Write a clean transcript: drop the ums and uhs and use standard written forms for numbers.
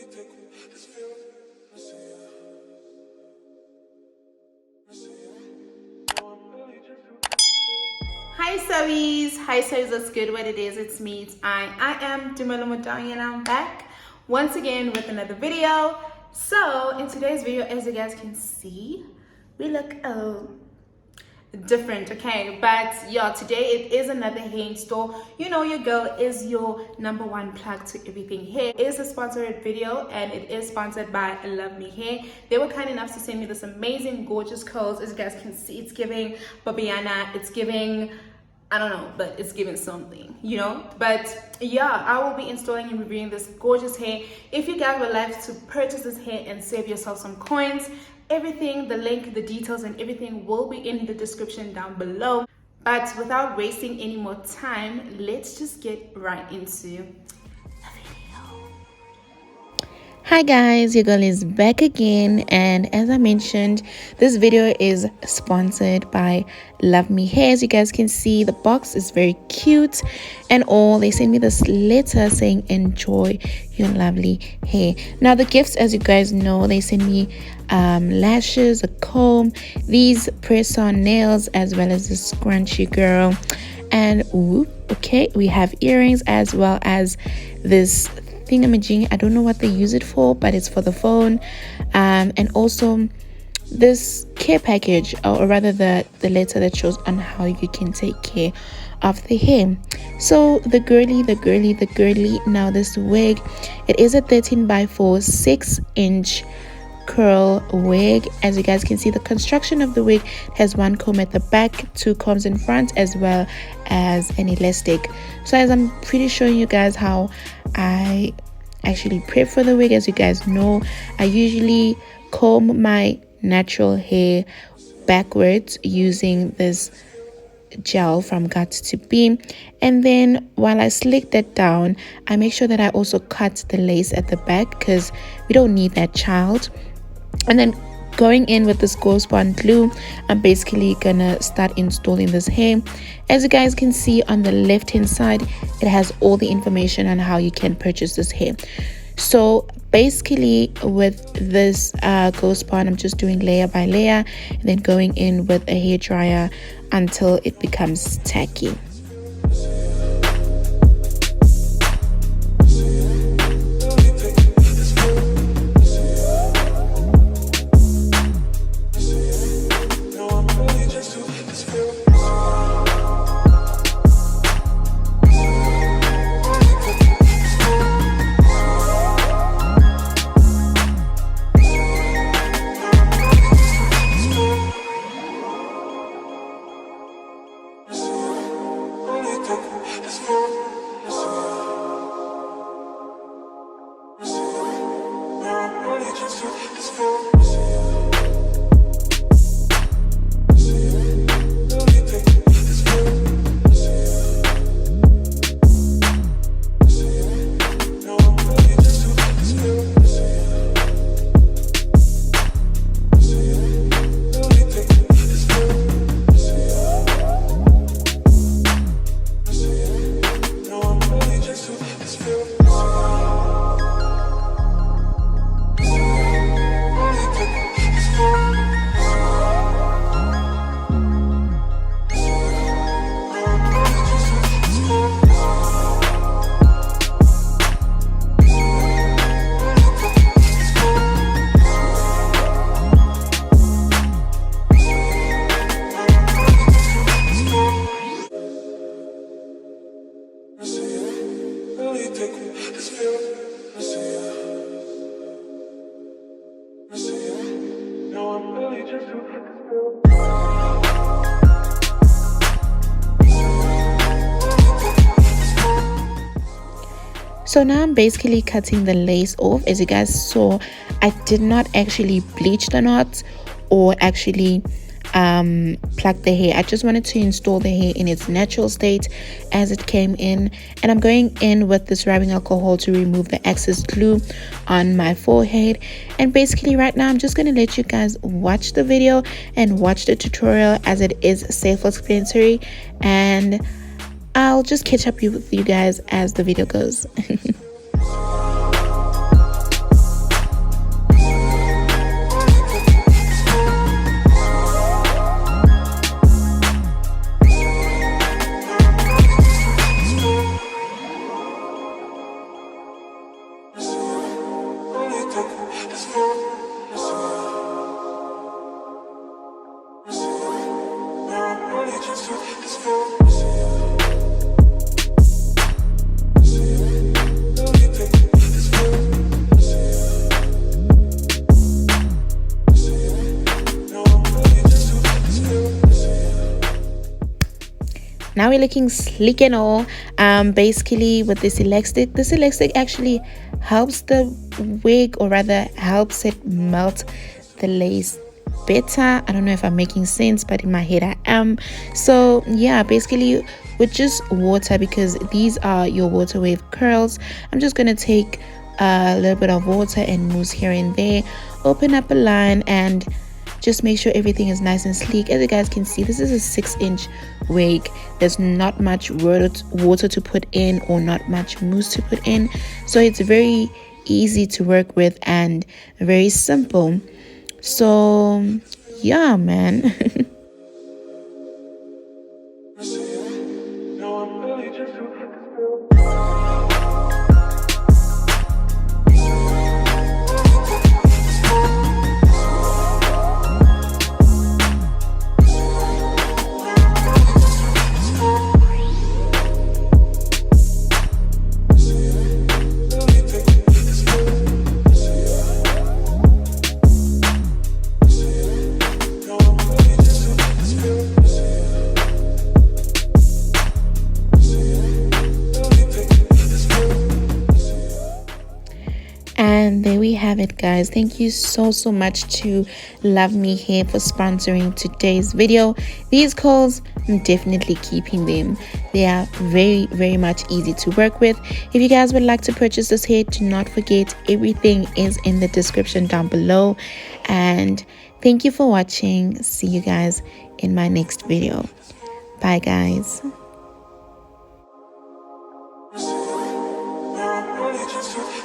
Hi subbies, what's good? What it is, it's me, I am Dumelo Mudang, and I'm back once again with another video. So in today's video, as you guys can see, we look different, okay? But yeah, today it is another hair install. You know, your girl is your #1 plug to everything hair. It is a sponsored video, and it is sponsored by LUVME Hair. They were kind enough to send me this amazing gorgeous curls. As you guys can see, it's giving Babiana, it's giving, I don't know, but it's giving something, you know. But yeah, I will be installing and reviewing this gorgeous hair. If you guys would like to purchase this hair and save yourself some coins, everything, the link, the details, and everything will be in the description down below. But without wasting any more time, let's just get right into the video. Hi guys, your girl is back again, and as I mentioned, this video is sponsored by LUVME Hair. As you guys can see, the box is very cute and all. They sent me this letter saying enjoy your lovely hair. Now the gifts, as you guys know, they sent me lashes, a comb, these press-on nails, as well as this scrunchy girl, and okay, we have earrings as well as this thingamajig. I don't know what they use it for, but it's for the phone, and also this care package, or rather the letter that shows on how you can take care of the hair. So the girly, now this wig, it is a 13x4 6-inch curl wig. As you guys can see, the construction of the wig has one comb at the back, 2 combs in front, as well as an elastic. So as I'm pretty showing you guys how I actually prep for the wig. As you guys know, I usually comb my natural hair backwards using this gel from Got to Be, and then while I slick that down, I make sure that I also cut the lace at the back because we don't need that, child. And then going in with this Ghost Bond glue, I'm basically gonna start installing this hair. As you guys can see on the left hand side, it has all the information on how you can purchase this hair. So basically with this Ghost Bond, I'm just doing layer by layer and then going in with a hair dryer until it becomes tacky. So now I'm basically cutting the lace off. As you guys saw, I did not actually bleach the knots or actually pluck the hair. I just wanted to install the hair in its natural state as it came in, and I'm going in with this rubbing alcohol to remove the excess glue on my forehead. And basically right now I'm just going to let you guys watch the video and watch the tutorial, as it is self-explanatory, and I'll just catch up with you guys as the video goes. Now we're looking sleek and all. Basically with this elastic actually helps the wig, or rather helps it melt the lace better. I don't know if I'm making sense, but in my head I am. So yeah, basically with just water, because these are your water wave curls, I'm just gonna take a little bit of water and mousse here and there, open up a line, and just make sure everything is nice and sleek. As you guys can see, this is a 6-inch wig. There's not much water to put in, or not much mousse to put in, so it's very easy to work with and very simple. So yeah, man. And there we have it, guys. Thank you so much to LUVME Hair for sponsoring today's video. These curls, I'm definitely keeping them. They are very much easy to work with. If you guys would like to purchase this hair, do not forget, everything is in the description down below. And thank you for watching. See you guys in my next video. Bye, guys. Just